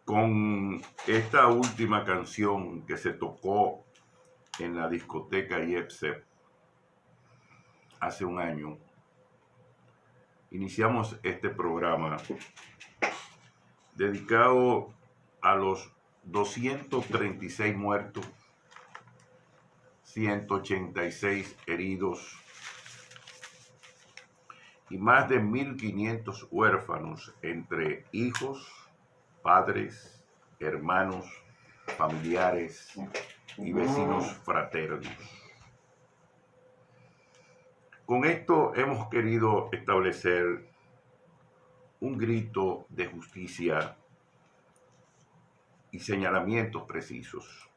Con esta última canción que se tocó en la discoteca Yepsep hace un año, iniciamos este programa dedicado a los 236 muertos, 186 heridos y más de 1.500 huérfanos entre hijos, padres, hermanos, familiares y vecinos fraternos. Con esto hemos querido establecer un grito de justicia y señalamientos precisos.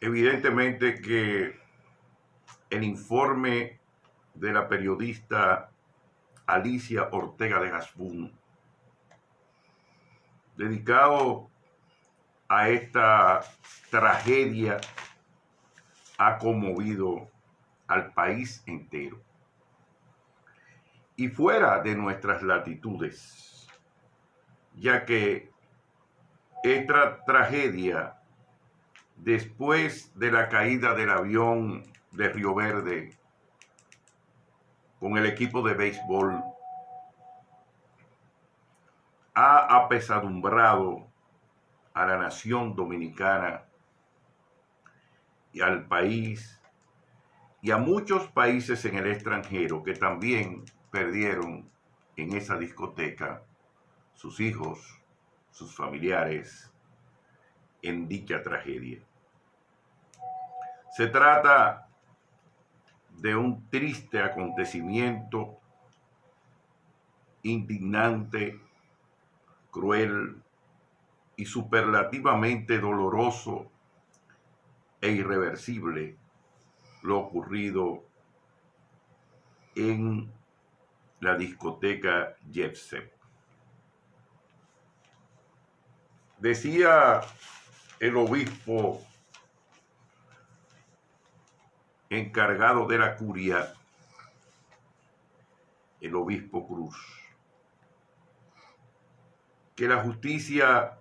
Evidentemente que el informe de la periodista Alicia Ortega de Gasbún, dedicado a esta tragedia, ha conmovido al país entero. Y fuera de nuestras latitudes, ya que esta tragedia, después de la caída del avión de Río Verde con el equipo de béisbol, ha apesadumbrado a la nación dominicana y al país y a muchos países en el extranjero que también perdieron en esa discoteca sus hijos, sus familiares en dicha tragedia. Se trata de un triste acontecimiento, indignante, cruel y superlativamente doloroso e irreversible lo ocurrido en la discoteca Yepsep. Decía el obispo encargado de la curia, el obispo Cruz, que la justicia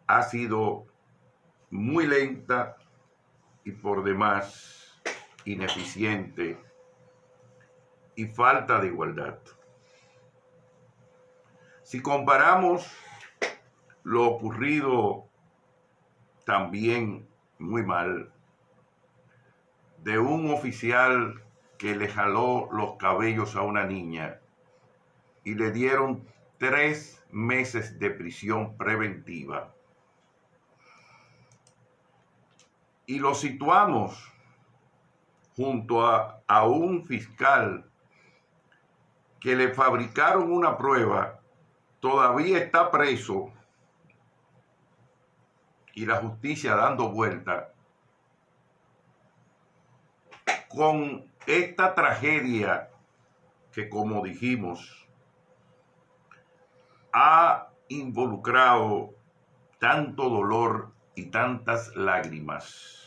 ha sido muy lenta y por demás ineficiente y falta de igualdad. Si comparamos lo ocurrido también muy mal de un oficial que le jaló los cabellos a una niña y le dieron 3 meses de prisión preventiva, y lo situamos junto a un fiscal que le fabricaron una prueba, todavía está preso y la justicia dando vuelta, con esta tragedia que, como dijimos, ha involucrado tanto dolor y tantas lágrimas.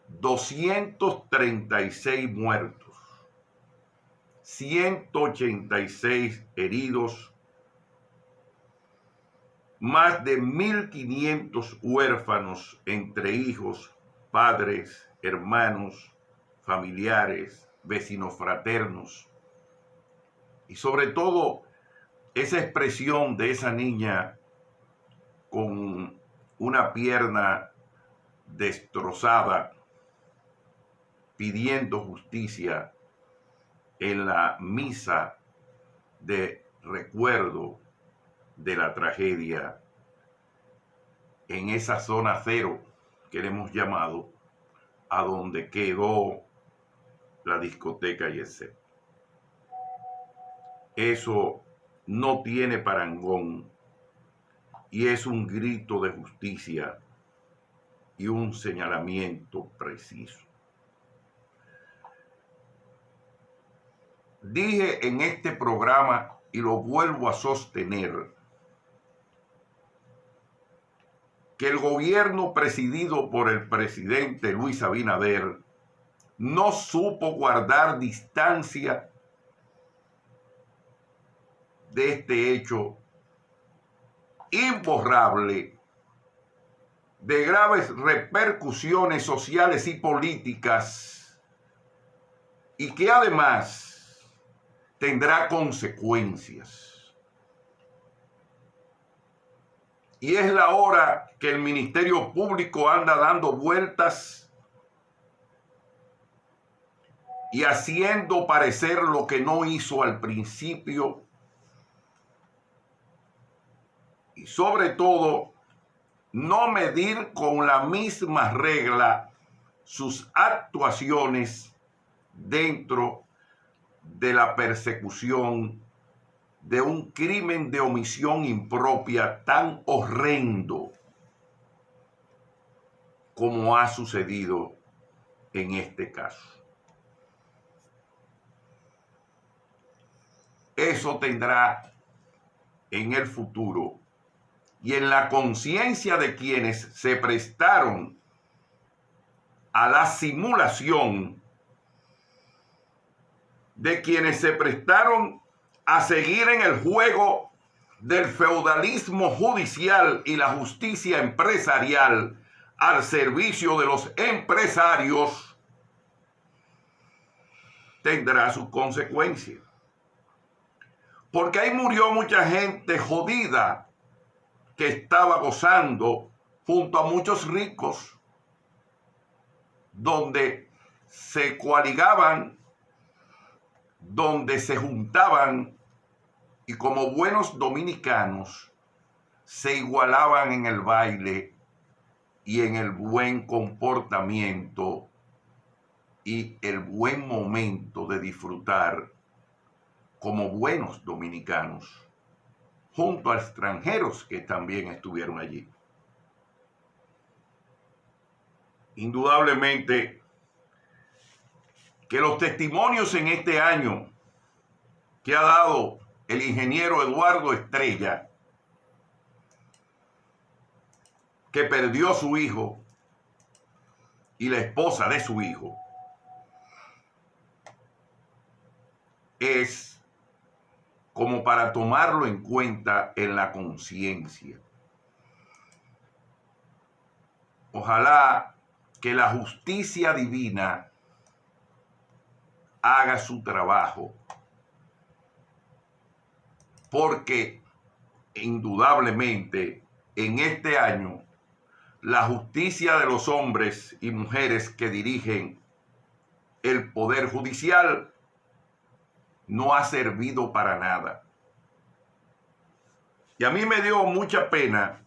236 muertos, 186 heridos, más de 1.500 huérfanos entre hijos, padres, hermanos, familiares, vecinos fraternos. Y sobre todo, esa expresión de esa niña con una pierna destrozada, pidiendo justicia en la misa de recuerdo de la tragedia en esa zona cero que le hemos llamado, a donde quedó la discoteca Yepsep. Eso no tiene parangón y es un grito de justicia y un señalamiento preciso. Dije en este programa y lo vuelvo a sostener, que el gobierno presidido por el presidente Luis Abinader no supo guardar distancia de este hecho imborrable, de graves repercusiones sociales y políticas, y que además tendrá consecuencias. Y es la hora que el Ministerio Público anda dando vueltas y haciendo parecer lo que no hizo al principio, y sobre todo no medir con la misma regla sus actuaciones dentro de la persecución de un crimen de omisión impropia tan horrendo como ha sucedido en este caso. Eso tendrá en el futuro y en la conciencia de quienes se prestaron a la simulación, de quienes se prestaron a seguir en el juego del feudalismo judicial y la justicia empresarial al servicio de los empresarios, tendrá sus consecuencias. Porque ahí murió mucha gente jodida que estaba gozando junto a muchos ricos, donde se coaligaban, donde se juntaban y como buenos dominicanos se igualaban en el baile y en el buen comportamiento y el buen momento de disfrutar como buenos dominicanos, junto a extranjeros que también estuvieron allí. Indudablemente que los testimonios en este año que ha dado el ingeniero Eduardo Estrella, que perdió a su hijo y la esposa de su hijo, es como para tomarlo en cuenta en la conciencia. Ojalá que la justicia divina haga su trabajo, porque indudablemente en este año la justicia de los hombres y mujeres que dirigen el poder judicial no ha servido para nada. Y a mí me dio mucha pena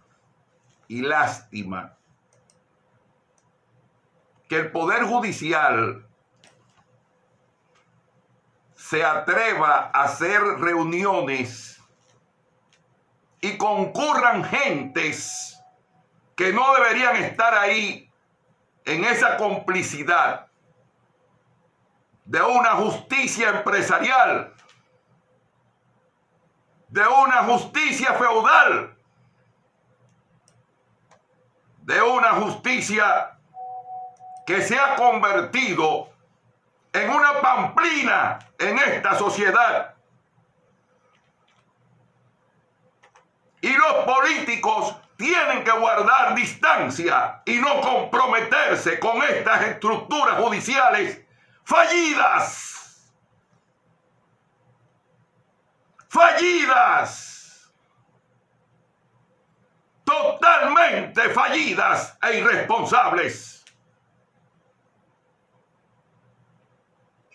y lástima que el poder judicial se atreva a hacer reuniones y concurran gentes que no deberían estar ahí en esa complicidad de una justicia empresarial, de una justicia feudal, de una justicia que se ha convertido en una pamplina en esta sociedad. Y los políticos tienen que guardar distancia y no comprometerse con estas estructuras judiciales fallidas. Fallidas. Totalmente fallidas e irresponsables.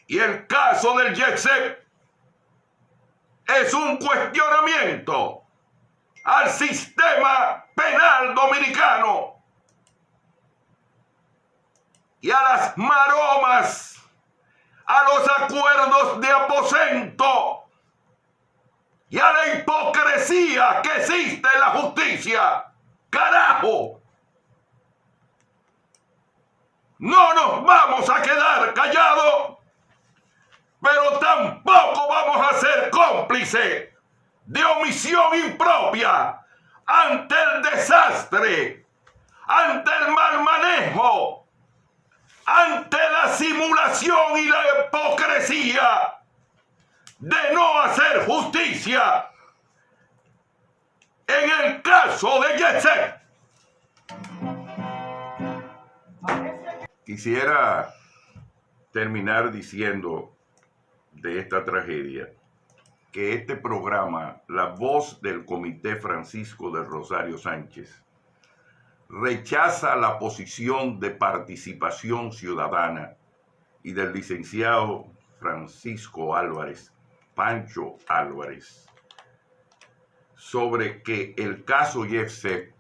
Y el caso del JETSEP es un cuestionamiento al sistema penal dominicano y a las maromas, a los acuerdos de aposento y a la hipocresía que existe en la justicia. ¡Carajo! No nos vamos a quedar callados, pero tampoco vamos a ser cómplices de omisión impropia ante el desastre, ante el mal manejo, ante la simulación y la hipocresía de no hacer justicia En el caso de Yesset, quisiera terminar diciendo de esta tragedia que este programa, La Voz del Comité Francisco del Rosario Sánchez, rechaza la posición de participación ciudadana y del licenciado Francisco Álvarez, Pancho Álvarez, sobre que el caso Yesset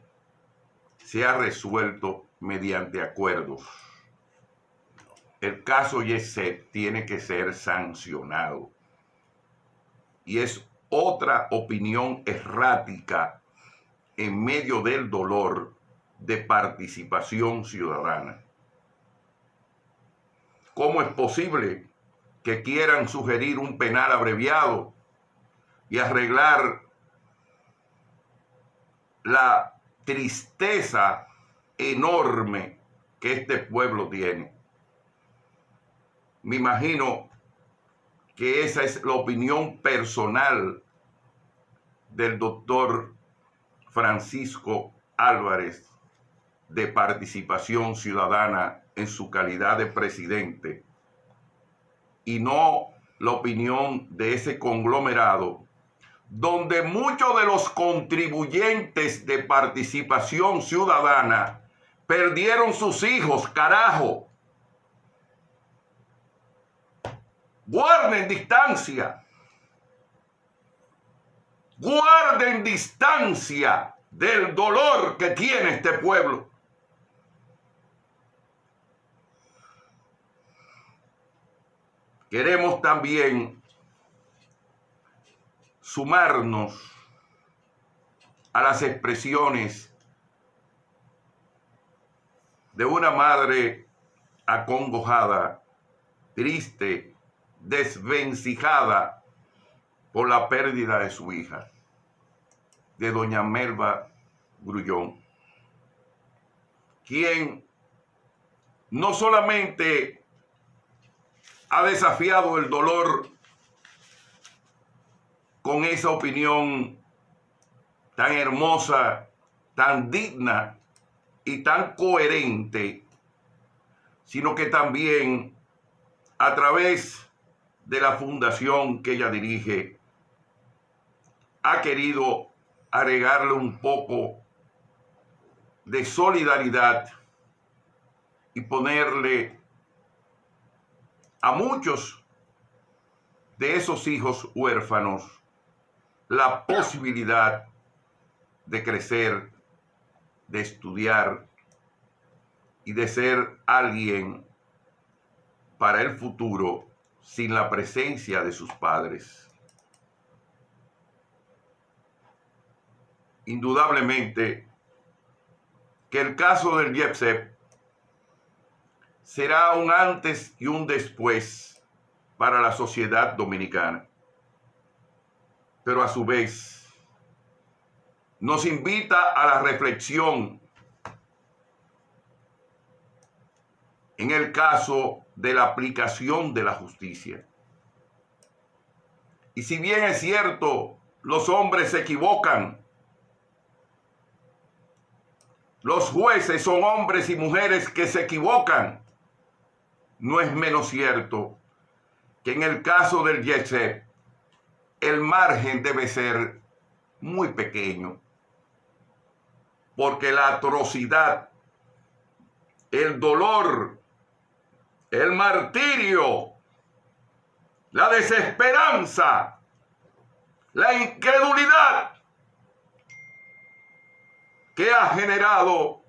se ha resuelto mediante acuerdos. El caso Yesset tiene que ser sancionado. Y es otra opinión errática en medio del dolor de participación ciudadana. ¿Cómo es posible que quieran sugerir un penal abreviado y arreglar la tristeza enorme que este pueblo tiene? Me imagino que esa es la opinión personal del doctor Francisco Álvarez, de Participación Ciudadana en su calidad de presidente, y no la opinión de ese conglomerado donde muchos de los contribuyentes de Participación Ciudadana perdieron sus hijos, carajo. Guarden distancia. Guarden distancia del dolor que tiene este pueblo. Queremos también sumarnos a las expresiones de una madre acongojada, triste, desvencijada por la pérdida de su hija, de doña Melba Grullón, quien no solamente ha desafiado el dolor con esa opinión tan hermosa, tan digna y tan coherente, sino que también a través de la fundación que ella dirige, ha querido agregarle un poco de solidaridad y ponerle a muchos de esos hijos huérfanos la posibilidad de crecer, de estudiar y de ser alguien para el futuro sin la presencia de sus padres. Indudablemente que el caso del Yesset será un antes y un después para la sociedad dominicana, pero a su vez nos invita a la reflexión en el caso de la aplicación de la justicia. Y si bien es cierto, los hombres se equivocan, los jueces son hombres y mujeres que se equivocan, no es menos cierto que en el caso del Yesset el margen debe ser muy pequeño, porque la atrocidad, el dolor, el martirio, la desesperanza, la incredulidad que ha generado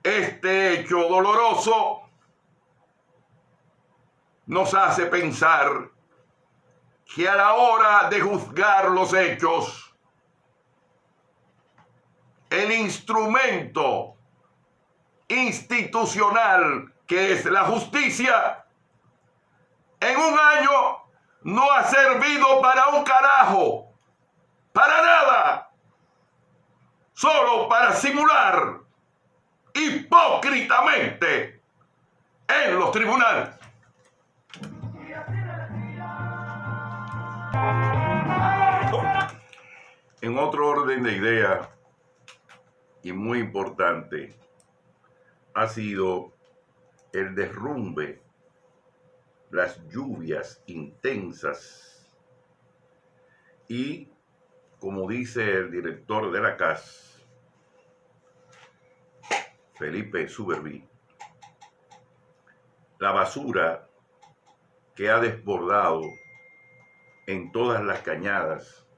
este hecho doloroso nos hace pensar que a la hora de juzgar los hechos, el instrumento institucional que es la justicia, en un año no ha servido para un carajo, para nada, solo para simular hipócritamente en los tribunales. En otro otro orden de ideas y muy importante ha sido el derrumbe, las lluvias intensas y, como dice el director de la CAS, Felipe Suberví, la basura que ha desbordado en todas las cañadas,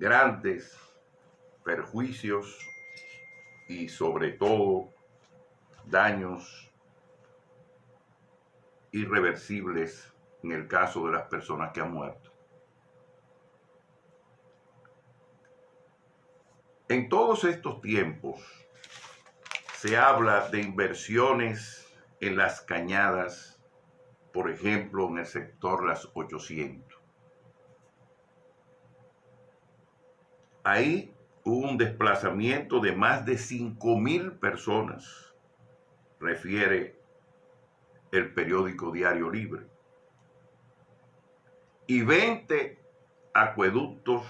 grandes perjuicios y sobre todo daños irreversibles en el caso de las personas que han muerto. En todos estos tiempos se habla de inversiones en las cañadas, por ejemplo, en el sector Las 800. Ahí hubo un desplazamiento de más de 5.000 personas, refiere el periódico Diario Libre. Y 20 acueductos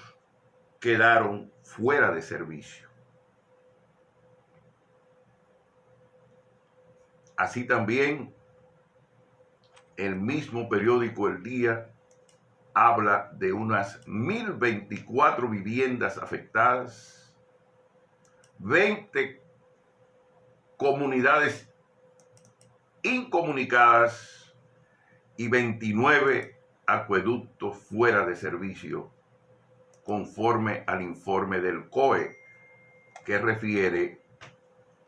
quedaron fuera de servicio. Así también, el mismo periódico El Día habla de unas 1.024 viviendas afectadas, 20 comunidades incomunicadas y 29 acueductos fuera de servicio, conforme al informe del COE que refiere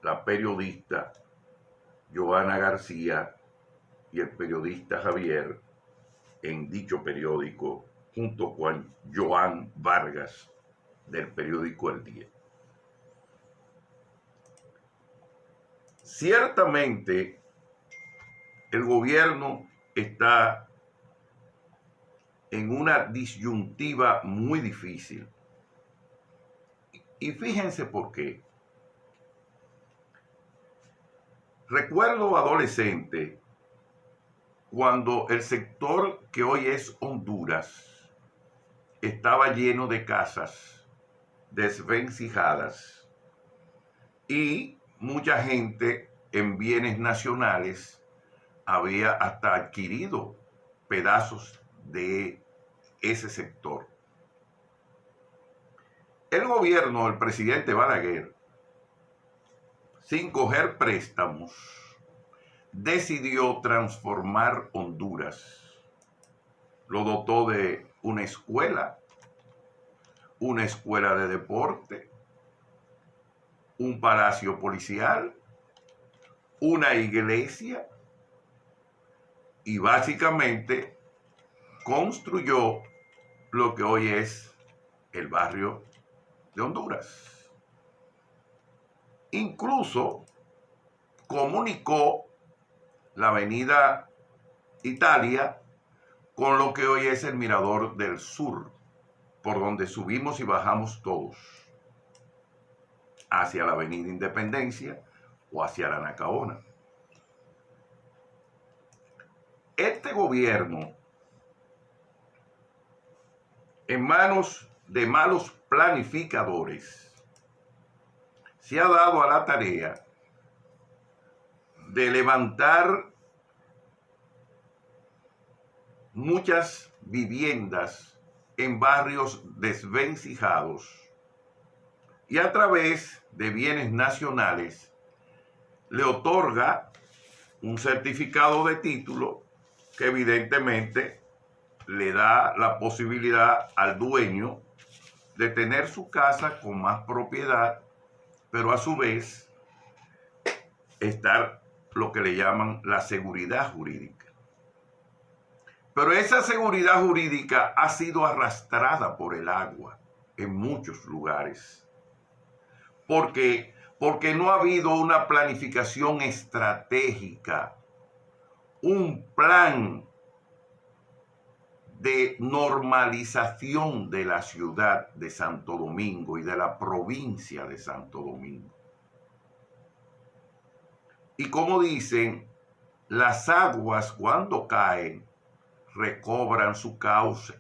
la periodista Joana García y el periodista Javier en dicho periódico, junto con Joan Vargas del periódico El Día. Ciertamente, el gobierno está en una disyuntiva muy difícil. Y fíjense por qué. Recuerdo adolescente cuando el sector que hoy es Honduras estaba lleno de casas desvencijadas y mucha gente en bienes nacionales había hasta adquirido pedazos de ese sector. El gobierno del presidente Balaguer, sin coger préstamos, decidió transformar Honduras. Lo dotó de una escuela de deporte, un palacio policial, una iglesia y básicamente construyó lo que hoy es el barrio de Honduras. Incluso comunicó la avenida Italia con lo que hoy es el Mirador del Sur, por donde subimos y bajamos todos, hacia la avenida Independencia o hacia la Nacaona. Este gobierno, en manos de malos planificadores, se ha dado a la tarea de levantar muchas viviendas en barrios desvencijados y a través de bienes nacionales le otorga un certificado de título que evidentemente le da la posibilidad al dueño de tener su casa con más propiedad, pero a su vez estar lo que le llaman la seguridad jurídica. Pero esa seguridad jurídica ha sido arrastrada por el agua en muchos lugares. Porque no ha habido una planificación estratégica, un plan de normalización de la ciudad de Santo Domingo y de la provincia de Santo Domingo. Y como dicen, las aguas cuando caen recobran su cauce.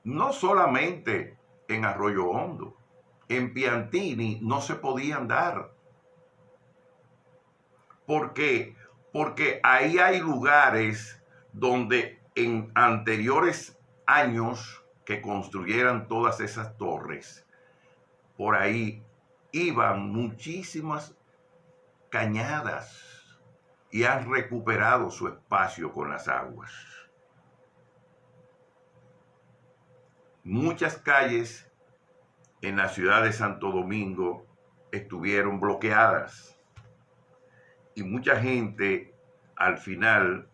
no solamente en Arroyo Hondo, en Piantini no se podía andar. ¿Por qué? Porque ahí hay lugares donde en anteriores años que construyeran todas esas torres, por ahí iban muchísimas cañadas y han recuperado su espacio con las aguas. Muchas calles en la ciudad de Santo Domingo estuvieron bloqueadas y mucha gente al final,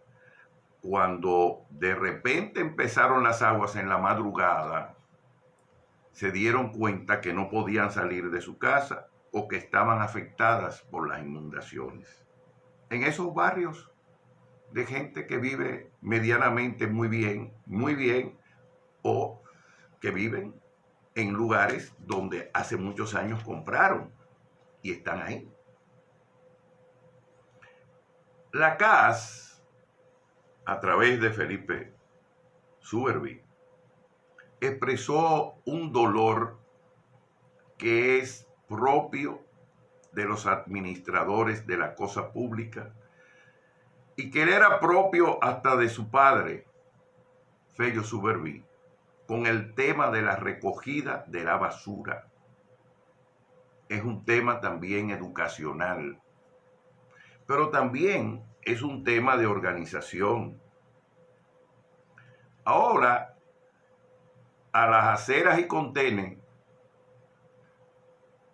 cuando de repente empezaron las aguas en la madrugada, se dieron cuenta que no podían salir de su casa o que estaban afectadas por las inundaciones. En esos barrios de gente que vive medianamente muy bien, o que viven en lugares donde hace muchos años compraron y están ahí. La CAS, a través de Felipe Suberví, expresó un dolor que es propio de los administradores de la cosa pública y que era propio hasta de su padre, Fello Suberví, con el tema de la recogida de la basura. Es un tema también educacional, pero también es un tema de organización. Ahora, a las aceras y contenes,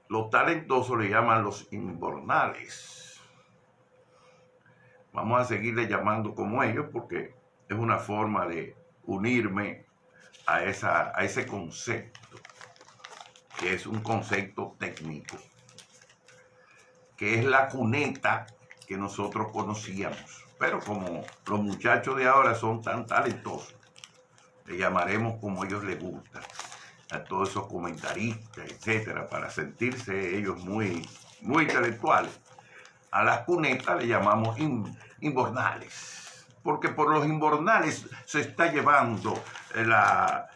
los talentosos le llaman los invernales. Vamos a seguirle llamando como ellos porque es una forma de unirme a ese concepto, que es un concepto técnico, que es la cuneta que nosotros conocíamos. Pero como los muchachos de ahora son tan talentosos, le llamaremos como a ellos les gusta, a todos esos comentaristas, etcétera, para sentirse ellos muy intelectuales. A las cunetas le llamamos invernales, porque por los invernales se está llevando la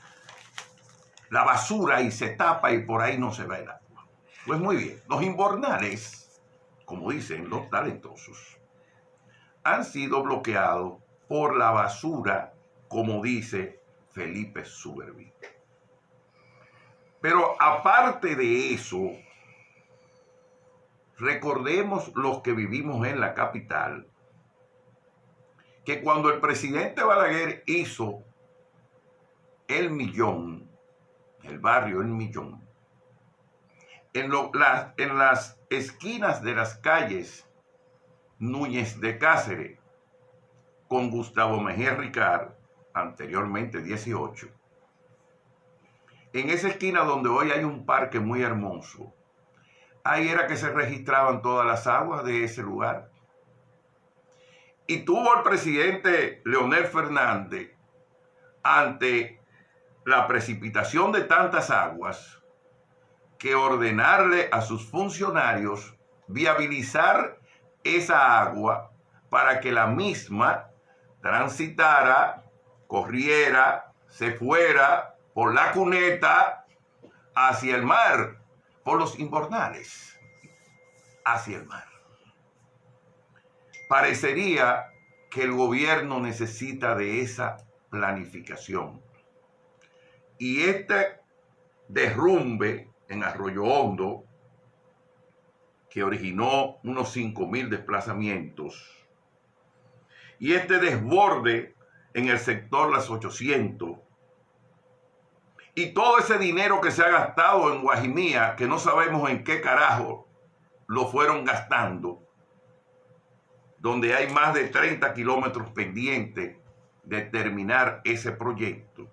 basura y se tapa y por ahí no se ve el agua. Pues muy bien, los invernales, como dicen los talentosos, han sido bloqueados por la basura, como dice Felipe Suberví. Pero aparte de eso, recordemos los que vivimos en la capital, que cuando el presidente Balaguer hizo el Millón, el barrio El Millón, en las esquinas de las calles Núñez de Cáceres con Gustavo Mejía Ricard, anteriormente 18, en esa esquina donde hoy hay un parque muy hermoso, ahí era que se registraban todas las aguas de ese lugar. Y tuvo el presidente Leonel Fernández, ante la precipitación de tantas aguas, que ordenarle a sus funcionarios viabilizar esa agua para que la misma transitara, corriera, se fuera por la cuneta hacia el mar, por los invernales, hacia el mar. Parecería que el gobierno necesita de esa planificación. Y este derrumbe en Arroyo Hondo, que originó unos 5,000 desplazamientos, y este desborde en el sector Las 800, y todo ese dinero que se ha gastado en Guajimía, que no sabemos en qué carajo lo fueron gastando, donde hay más de 30 kilómetros pendientes de terminar ese proyecto,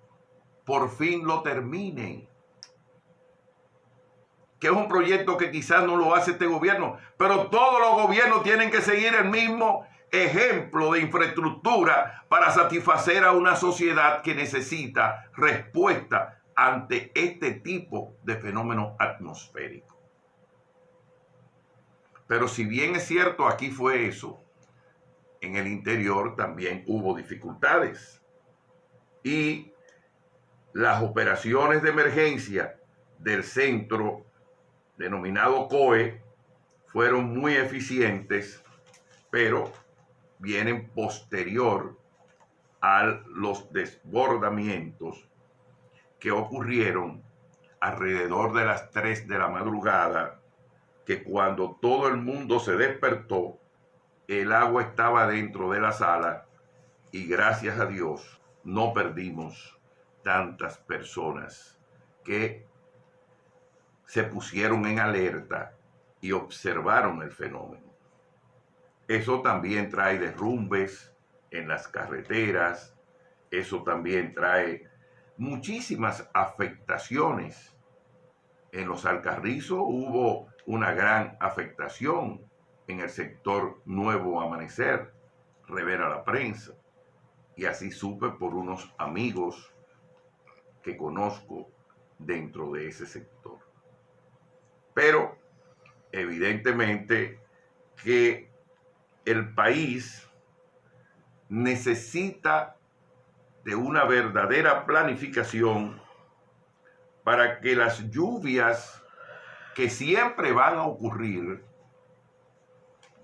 por fin lo terminen. Que es un proyecto que quizás no lo hace este gobierno, pero todos los gobiernos tienen que seguir el mismo ejemplo de infraestructura para satisfacer a una sociedad que necesita respuesta ante este tipo de fenómeno atmosférico. Pero si bien es cierto, aquí fue eso, en el interior también hubo dificultades. Y Las operaciones de emergencia del centro denominado COE fueron muy eficientes, pero vienen posterior a los desbordamientos que ocurrieron alrededor de las 3 de la madrugada, que cuando todo el mundo se despertó, el agua estaba dentro de la sala y gracias a Dios no perdimos tantas personas que se pusieron en alerta y observaron el fenómeno. Eso también trae derrumbes en las carreteras, eso también trae muchísimas afectaciones. En los Alcarrizos hubo una gran afectación en el sector Nuevo Amanecer, Revera la Prensa, y así supe por unos amigos que conozco dentro de ese sector. Pero evidentemente que el país necesita de una verdadera planificación para que las lluvias que siempre van a ocurrir,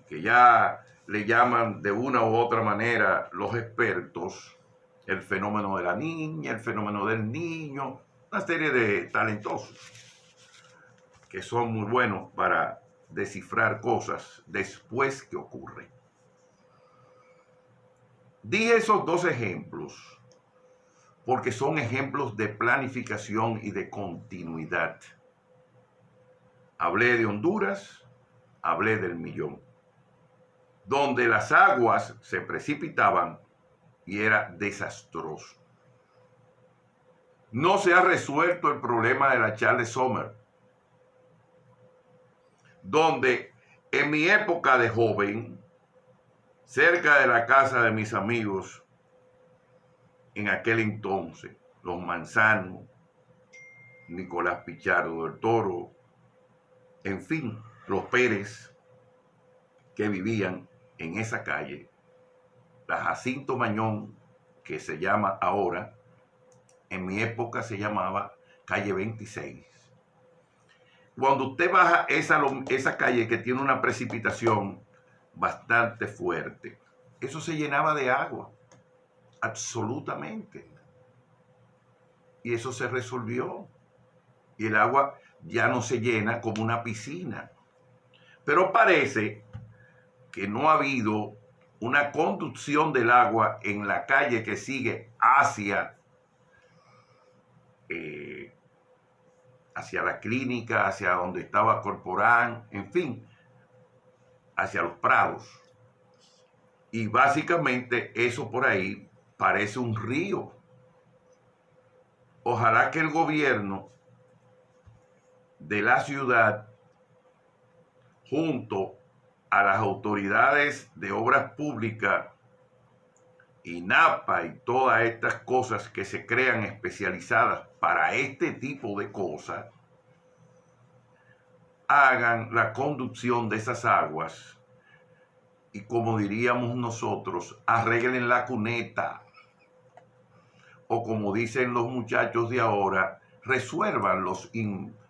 que ya le llaman de una u otra manera los expertos, el fenómeno de la niña, el fenómeno del niño, una serie de talentosos que son muy buenos para descifrar cosas después que ocurren. Di esos dos ejemplos porque son ejemplos de planificación y de continuidad. Hablé de Honduras, hablé del Millón, donde las aguas se precipitaban y era desastroso. No se ha resuelto el problema de la Charles Sommer, donde en mi época de joven, cerca de la casa de mis amigos, en aquel entonces, los Manzanos, Nicolás Pichardo del Toro, en fin, los Pérez, que vivían en esa calle, la Jacinto Mañón, que se llama ahora, en mi época se llamaba calle 26. Cuando usted baja esa calle que tiene una precipitación bastante fuerte, eso se llenaba de agua, absolutamente. Y eso se resolvió. Y el agua ya no se llena como una piscina. Pero parece que no ha habido una conducción del agua en la calle que sigue hacia la clínica, hacia donde estaba Corporán, en fin, hacia los prados. Y básicamente eso por ahí parece un río. Ojalá que el gobierno de la ciudad, junto a las autoridades de obras públicas, INAPA y todas estas cosas que se crean especializadas para este tipo de cosas, hagan la conducción de esas aguas y, como diríamos nosotros, arreglen la cuneta, o como dicen los muchachos de ahora, resuelvan los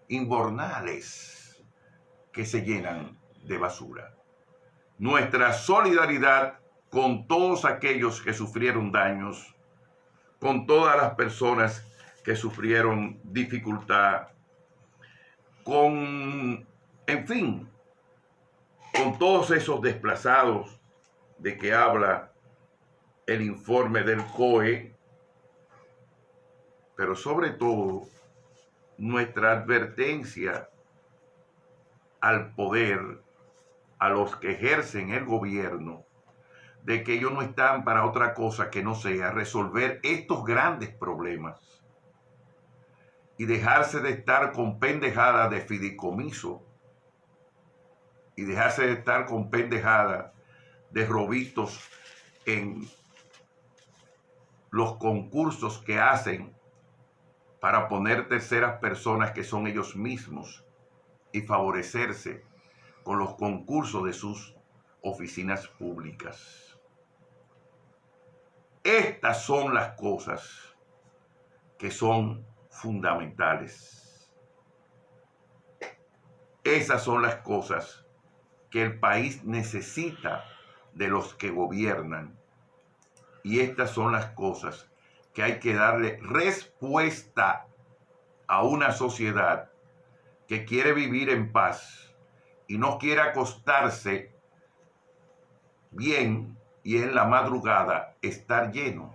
inbornales que se llenan de basura. Nuestra solidaridad con todos aquellos que sufrieron daños, con todas las personas que sufrieron dificultad, en fin, con todos esos desplazados de que habla el informe del COE, pero sobre todo nuestra advertencia al poder, a los que ejercen el gobierno, de que ellos no están para otra cosa que no sea resolver estos grandes problemas y dejarse de estar con pendejadas de fideicomiso y dejarse de estar con pendejadas de robitos en los concursos que hacen para poner terceras personas que son ellos mismos y favorecerse con los concursos de sus oficinas públicas. Estas son las cosas que son fundamentales. Esas son las cosas que el país necesita de los que gobiernan. Y estas son las cosas que hay que darle respuesta a una sociedad que quiere vivir en paz y no quiere acostarse bien y en la madrugada estar lleno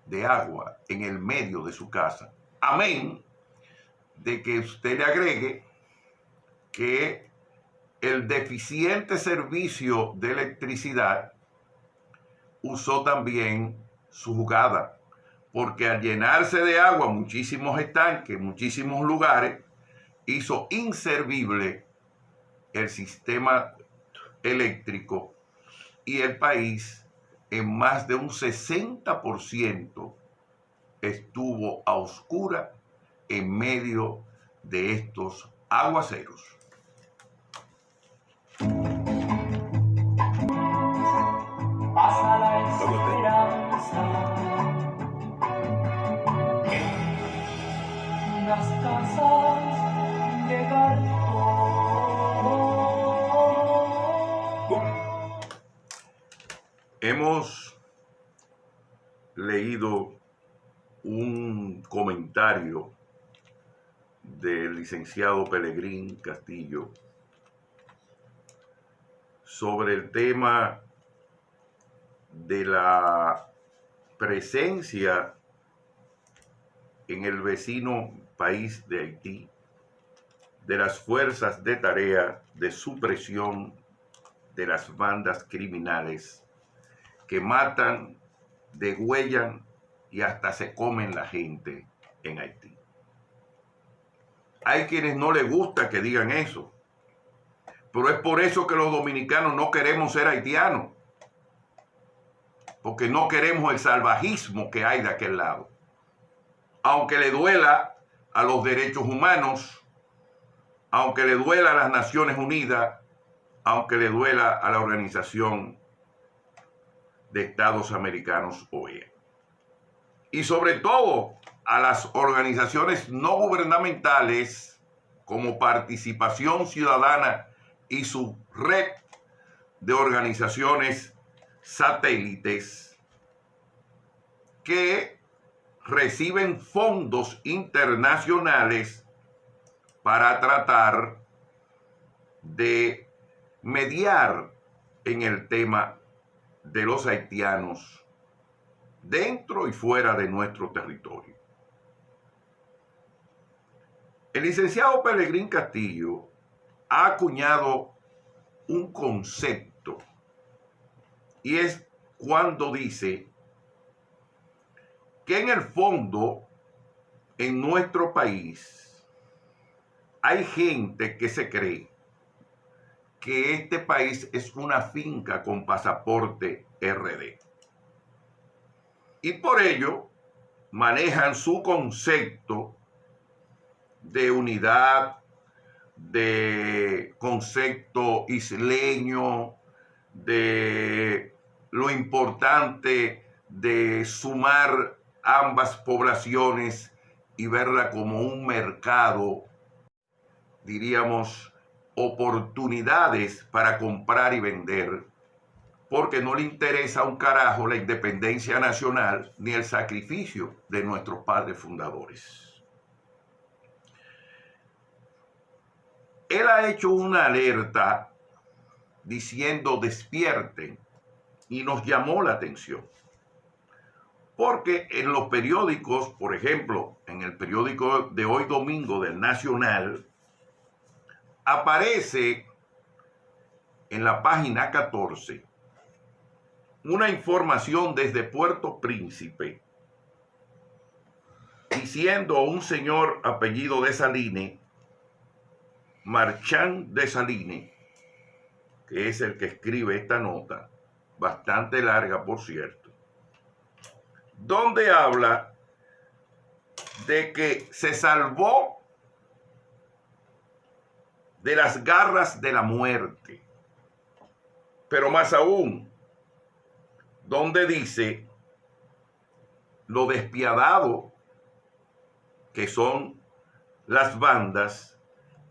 de agua en el medio de su casa. Amén de que usted le agregue que el deficiente servicio de electricidad usó también su jugada, porque al llenarse de agua muchísimos estanques, muchísimos lugares, hizo inservible el sistema eléctrico y el país en más de un 60% estuvo a oscura en medio de estos aguaceros. Pasa la esperanza en las casas de cartón. Hemos leído un comentario del licenciado Pelegrín Castillo sobre el tema de la presencia en el vecino país de Haití de las fuerzas de tarea de supresión de las bandas criminales que matan, degüellan y hasta se comen la gente en Haití. Hay quienes no les gusta que digan eso, pero es por eso que los dominicanos no queremos ser haitianos, porque no queremos el salvajismo que hay de aquel lado. Aunque le duela a los derechos humanos, aunque le duela a las Naciones Unidas, aunque le duela a la Organización de Estados Americanos, OEA. Y sobre todo a las organizaciones no gubernamentales como Participación Ciudadana y su red de organizaciones satélites que reciben fondos internacionales para tratar de mediar en el tema de los haitianos dentro y fuera de nuestro territorio. El licenciado Pelegrín Castillo ha acuñado un concepto y es cuando dice que en el fondo en nuestro país hay gente que se cree que este país es una finca con pasaporte RD. Y por ello manejan su concepto de unidad, de concepto isleño, de lo importante de sumar ambas poblaciones y verla como un mercado, diríamos, oportunidades para comprar y vender, porque no le interesa un carajo la independencia nacional ni el sacrificio de nuestros padres fundadores. Él ha hecho una alerta diciendo despierten y nos llamó la atención. Porque en los periódicos, por ejemplo, en el periódico de hoy domingo del Nacional, aparece en la página 14 una información desde Puerto Príncipe diciendo a un señor apellido Dessalines, Marchand Dessalines, que es el que escribe esta nota, bastante larga por cierto, donde habla de que se salvó de las garras de la muerte, pero más aún, donde dice lo despiadado que son las bandas,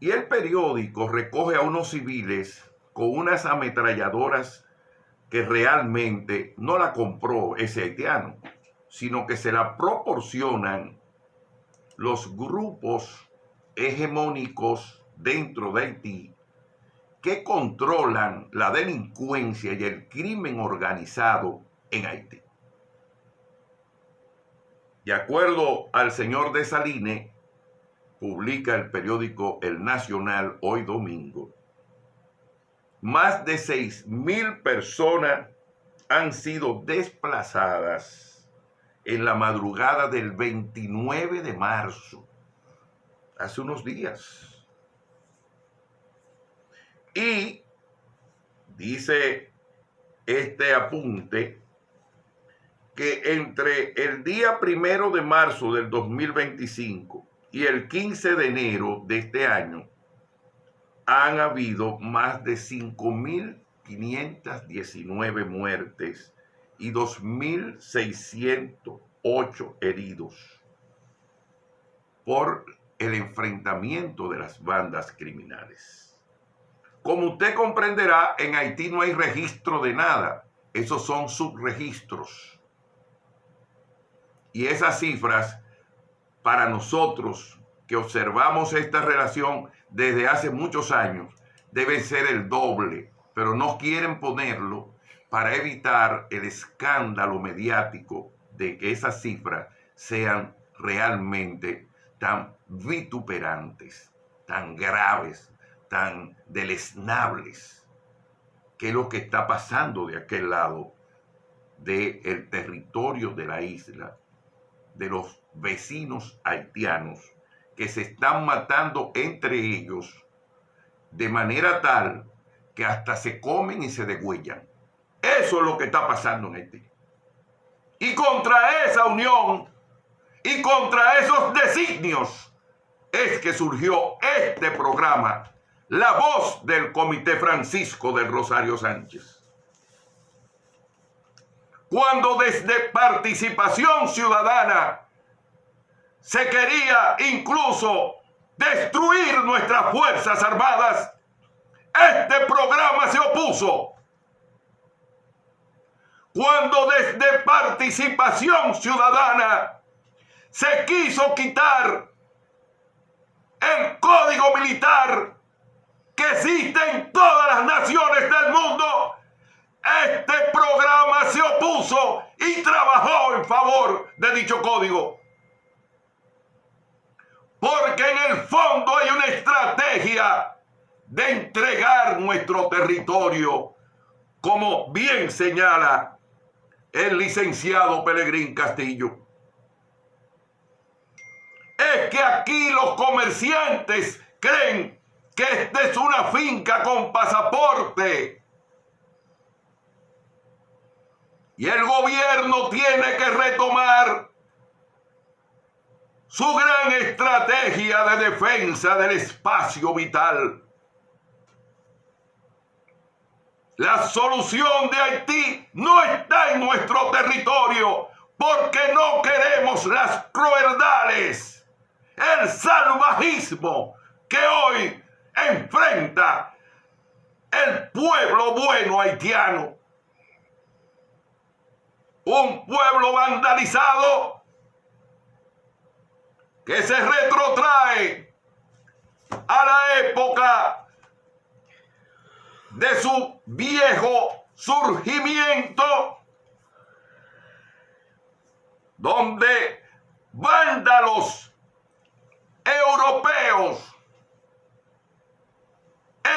y el periódico recoge a unos civiles con unas ametralladoras que realmente no la compró ese haitiano, sino que se la proporcionan los grupos hegemónicos dentro de Haití que controlan la delincuencia y el crimen organizado en Haití. De acuerdo al señor Dessalines, publica el periódico El Nacional hoy domingo, más de 6,000 personas han sido desplazadas en la madrugada del 29 de marzo, hace unos días. Y dice este apunte que entre el día 1 de marzo del 2025 y el 15 de enero de este año han habido más de 5,519 muertes y 2,608 heridos por el enfrentamiento de las bandas criminales. Como usted comprenderá, en Haití no hay registro de nada. Esos son subregistros. Y esas cifras, para nosotros que observamos esta relación desde hace muchos años, deben ser el doble, pero no quieren ponerlo para evitar el escándalo mediático de que esas cifras sean realmente tan vituperantes, tan graves, tan deleznables, que es lo que está pasando de aquel lado del territorio de la isla, de los vecinos haitianos, que se están matando entre ellos de manera tal que hasta se comen y se degüellan. Eso es lo que está pasando en Haití. Y contra esa unión y contra esos designios es que surgió este programa, La Voz del Comité Francisco del Rosario Sánchez. Cuando desde Participación Ciudadana se quería incluso destruir nuestras Fuerzas Armadas, este programa se opuso. Cuando desde Participación Ciudadana se quiso quitar el código militar que existe en todas las naciones del mundo, este programa se opuso y trabajó en favor de dicho código. Porque en el fondo hay una estrategia de entregar nuestro territorio, como bien señala el licenciado Pelegrín Castillo. Es que aquí los comerciantes creen que esta es una finca con pasaporte. Y el gobierno tiene que retomar su gran estrategia de defensa del espacio vital. La solución de Haití no está en nuestro territorio, porque no queremos las crueldades, el salvajismo que hoy enfrenta el pueblo bueno haitiano. Un pueblo vandalizado que se retrotrae a la época de su viejo surgimiento, donde vándalos europeos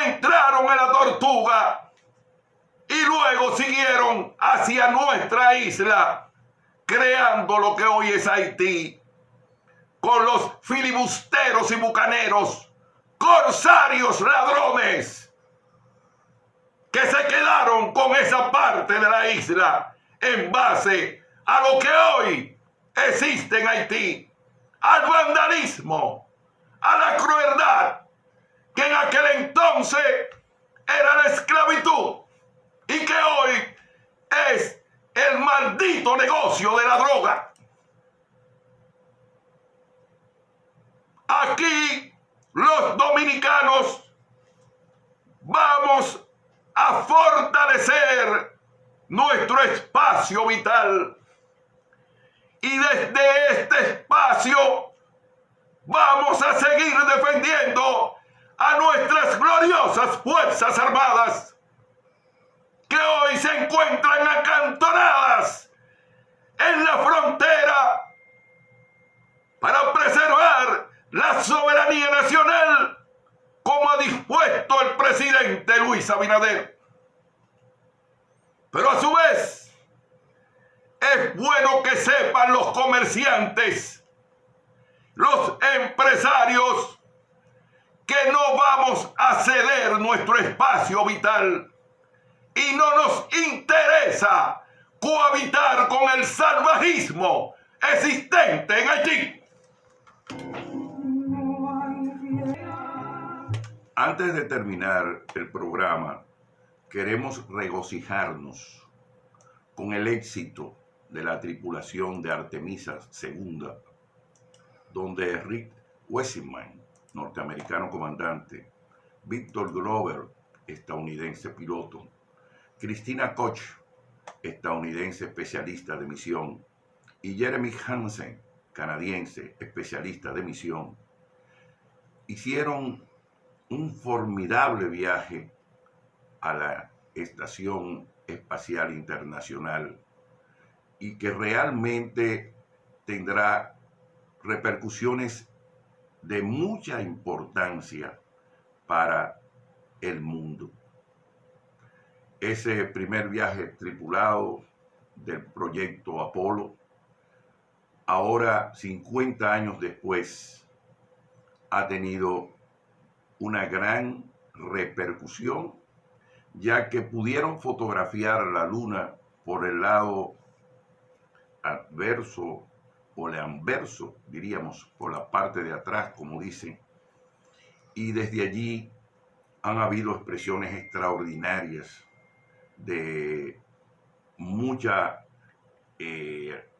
entraron a la Tortuga y luego siguieron hacia nuestra isla, creando lo que hoy es Haití, con los filibusteros y bucaneros, corsarios ladrones, que se quedaron con esa parte de la isla en base a lo que hoy existe en Haití, al vandalismo, a la crueldad, que en aquel entonces era la esclavitud y que hoy es el maldito negocio de la droga. nuestro espacio vital. Y desde este espacio vamos a seguir defendiendo a nuestras gloriosas Fuerzas Armadas, que hoy se encuentran acantonadas en la frontera para preservar la soberanía nacional, como ha dispuesto el presidente Luis Abinader. Pero a su vez, es bueno que sepan los comerciantes, los empresarios, que no vamos a ceder nuestro espacio vital y no nos interesa cohabitar con el salvajismo existente en Haití. Antes de terminar el programa, queremos regocijarnos con el éxito de la tripulación de Artemisa II, donde Rick Weissman, norteamericano comandante, Victor Glover, estadounidense piloto, Christina Koch, estadounidense especialista de misión, y Jeremy Hansen, canadiense especialista de misión, hicieron un formidable viaje a la Estación Espacial Internacional y que realmente tendrá repercusiones de mucha importancia para el mundo. Ese primer viaje tripulado del proyecto Apolo, ahora 50 años después, ha tenido una gran repercusión, ya que pudieron fotografiar la Luna por el lado adverso o el anverso, diríamos, por la parte de atrás, como dicen, y desde allí han habido expresiones extraordinarias de mucha,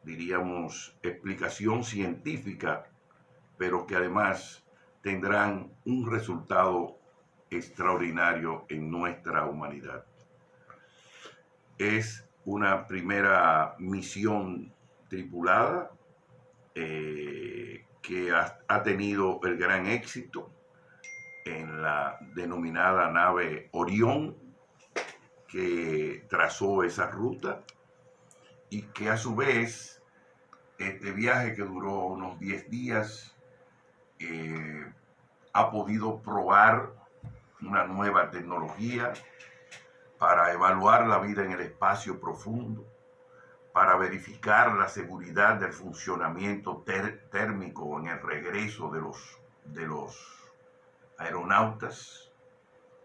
diríamos, explicación científica, pero que además tendrán un resultado extraordinario en nuestra humanidad. Es una primera misión tripulada que ha tenido el gran éxito en la denominada nave Orión, que trazó esa ruta y que a su vez este viaje, que duró unos 10 días, ha podido probar una nueva tecnología para evaluar la vida en el espacio profundo, para verificar la seguridad del funcionamiento térmico en el regreso de los aeronautas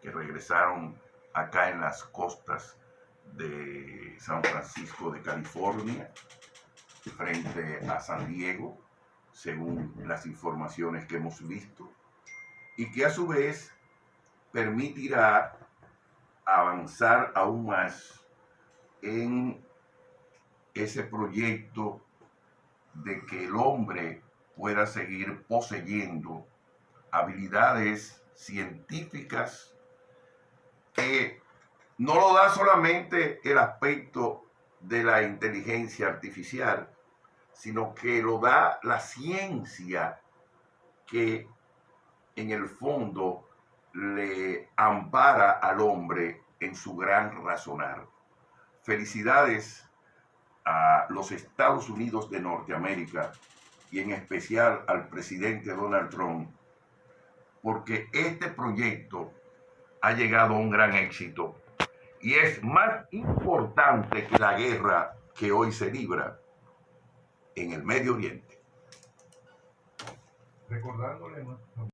que regresaron acá en las costas de San Francisco de California, frente a San Diego, según las informaciones que hemos visto, y que a su vez permitirá avanzar aún más en ese proyecto de que el hombre pueda seguir poseyendo habilidades científicas que no lo da solamente el aspecto de la inteligencia artificial, sino que lo da la ciencia, que en el fondo le ampara al hombre en su gran razonar. Felicidades a los Estados Unidos de Norteamérica y en especial al presidente Donald Trump, porque este proyecto ha llegado a un gran éxito y es más importante que la guerra que hoy se libra en el Medio Oriente. Recordándole